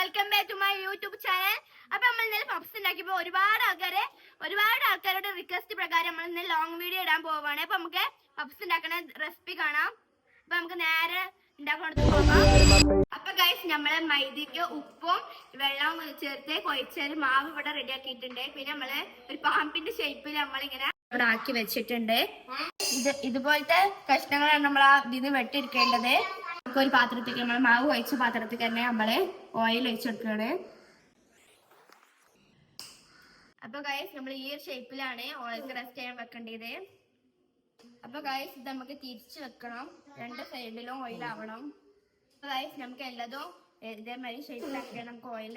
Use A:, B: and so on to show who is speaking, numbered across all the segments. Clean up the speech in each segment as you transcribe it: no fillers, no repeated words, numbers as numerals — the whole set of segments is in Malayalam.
A: Welcome back to my YouTube channel. അപ്പൊ നമ്മൾ ഇന്നലെ പപ്സ് ഉണ്ടാക്കിയപ്പോ ഒരുപാട് ആൾക്കാരുടെ റിക്വസ്റ്റ് പ്രകാരം നമ്മൾ ഇന്ന് ലോങ് വീഡിയോ ഇടാൻ പോവാണ്. അപ്പൊ നമുക്ക് പപ്സ് ഉണ്ടാക്കുന്ന റെസിപ്പി കാണാം. അപ്പൊ നമുക്ക് നേരെ ഉണ്ടാക്കാൻ പോകാം. അപ്പൊ ഗൈസ്, നമ്മള് മൈദയ്ക്ക് ഉപ്പും വെള്ളവും ചേർത്ത് കുഴച്ചൊരു മാവ് ഇവിടെ റെഡി ആക്കിയിട്ടുണ്ട്. പിന്നെ നമ്മള് ഒരു പാമ്പിന്റെ ഷേപ്പിൽ നമ്മളിങ്ങനെ ഇവിടെ ആക്കി വെച്ചിട്ടുണ്ട്. ഇതുപോലത്തെ കഷ്ണങ്ങളാണ് നമ്മൾ ഇതിന് വെട്ടിയെടുക്കേണ്ടത്. ഒരു പാത്രത്തേക്ക് നമ്മൾ മാവ് ഒഴിച്ച പാത്രത്തിൽ തന്നെ നമ്മള് ഓയിൽ ഒഴിച്ചെടുക്കുകയാണ്. അപ്പൊ ഗൈസ്, നമ്മൾ ഈ ഒരു ഷേപ്പിലാണ് ഓയിൽ റെസ്റ്റ് ചെയ്യാൻ വെക്കേണ്ടത്. അപ്പൊ ഗൈസ്, ഇത് നമുക്ക് തിരിച്ചു വെക്കണം. രണ്ട് സൈഡിലും ഓയിൽ ആവണം. അപ്പൊ ഗൈസ്, നമുക്ക് എല്ലാതും ഇതേമാതിരി ഷേപ്പിലാക്കി നമുക്ക് ഓയിൽ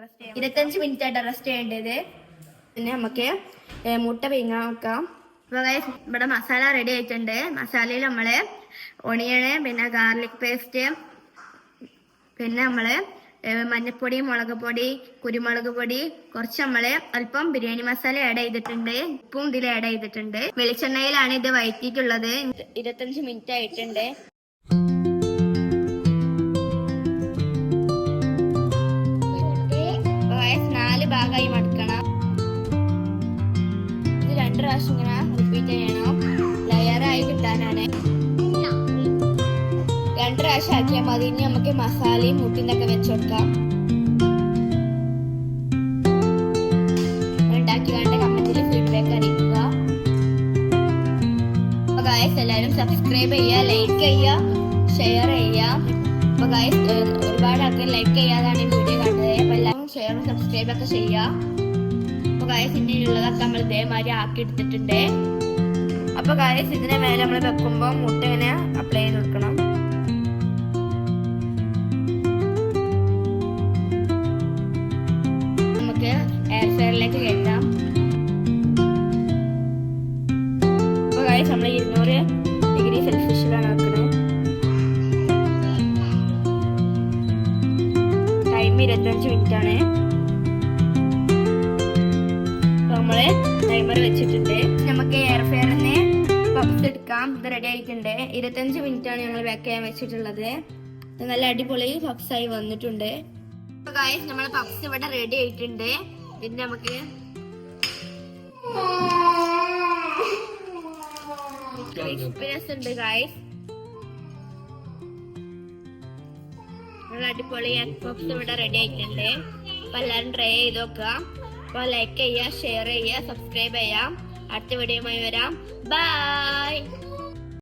A: റെസ്റ്റ് ചെയ്യാം. 25 മിനിറ്റ് ആയിട്ട് റെസ്റ്റ് ചെയ്യേണ്ടത്. പിന്നെ നമുക്ക് മുട്ട പിങ്ങാൻ വെക്കാം. അപ്പൊ ഗൈസ്, ഇവിടെ മസാല റെഡി ആയിട്ടുണ്ട്. മസാലയിൽ നമ്മള് ഒണിയന്, പിന്നെ ഗാർലിക് പേസ്റ്റ്, പിന്നെ നമ്മള് മഞ്ഞപ്പൊടി, മുളക് പൊടി, കുരുമുളക് പൊടി, കുറച്ച് നമ്മള് അല്പം ബിരിയാണി മസാല ആഡ് ചെയ്തിട്ടുണ്ട്. ഉപ്പും ഇതിൽ ആഡ് ചെയ്തിട്ടുണ്ട്. വെളിച്ചെണ്ണയിലാണ് ഇത് വഴറ്റിയിട്ടുള്ളത്. 25 മിനിറ്റ് ആയിട്ടുണ്ട്. നാല് ഭാഗമായി മടക്കണം. ഇത് 2 പ്രാവശ്യം ഇങ്ങനെ റിപ്പീറ്റ് ചെയ്യണം, ലെയറായി കിട്ടാനാണ്. 2 പ്രാവശ്യം ആക്കിയാൽ മതി. ഇനി നമുക്ക് മസാലയും മുട്ടിനൊക്കെ വെച്ചുകൊടുക്കാം. ഉണ്ടാക്കി കണ്ട കമന്റിൽ ഫീഡ്ബാക്ക് അറിയിക്കുക. അപ്പൊ ഗൈസ്, എല്ലാവരും സബ്സ്ക്രൈബ് ചെയ്യുക, ലൈക്ക് ചെയ്യുക, ഷെയർ ചെയ്യുക. അപ്പൊ ഗൈസ്, ഒരുപാട് ആൾക്കാർ ലൈക്ക് ചെയ്യാതാണ് ഈ വീഡിയോ കണ്ടത്. അപ്പൊ എല്ലാവരും ഷെയറും സബ്സ്ക്രൈബ് ഒക്കെ ചെയ്യുക. അപ്പൊ ഗൈസ്, ഇനിയുള്ളതൊക്കെ നമ്മൾ ഇതേമാതിരി ആക്കി എടുത്തിട്ടുണ്ട്. അപ്പൊ ഗൈസ്, ഇതിനെ മേലെ നമ്മൾ വെക്കുമ്പോൾ മുട്ട ഇങ്ങനെ അപ്ലൈ ചെയ്ത് കൊടുക്കണം. നമുക്ക് എയർ ഫ്രയറിലേക്ക് കയറ്റാം. അപ്പൊ ഗൈസ്, നമ്മൾ 200 ഡിഗ്രി സെൽഷ്യസിലാണ് വെക്കുന്നത്. ടൈം 25 മിനിറ്റ് ആണ്. നമ്മള് ടൈമർ വെച്ചിട്ടുണ്ട്. നമുക്ക് എയർ ഫ്രയറിന് പപ്സ് എടുക്കാം. ഇത് റെഡി ആയിട്ടുണ്ട്. 25 മിനിറ്റ് ആണ് ഞങ്ങൾ ബേക്ക് ചെയ്യാൻ വെച്ചിട്ടുള്ളത്. നല്ല അടിപൊളി പപ്സ് ആയി വന്നിട്ടുണ്ട്. ഗൈസ്, നമ്മളെ പപ്സ് ഇവിടെ റെഡി ആയിട്ടുണ്ട്. പിന്നെ നമുക്ക് ക്രിസ്പിനെസ് ഉണ്ട് ഗൈസ്. നല്ല അടിപൊളി എഗ് പപ്സ് ഇവിടെ റെഡി ആയിട്ടുണ്ട്. അപ്പൊ എല്ലാവരും ട്രൈ ചെയ്ത് നോക്കുക. അപ്പോൾ ലൈക്ക് ചെയ്യുക, ഷെയർ ചെയ്യുക, സബ്സ്ക്രൈബ് ചെയ്യാം. അടുത്ത വീഡിയോയുമായി വരാം. ബൈ.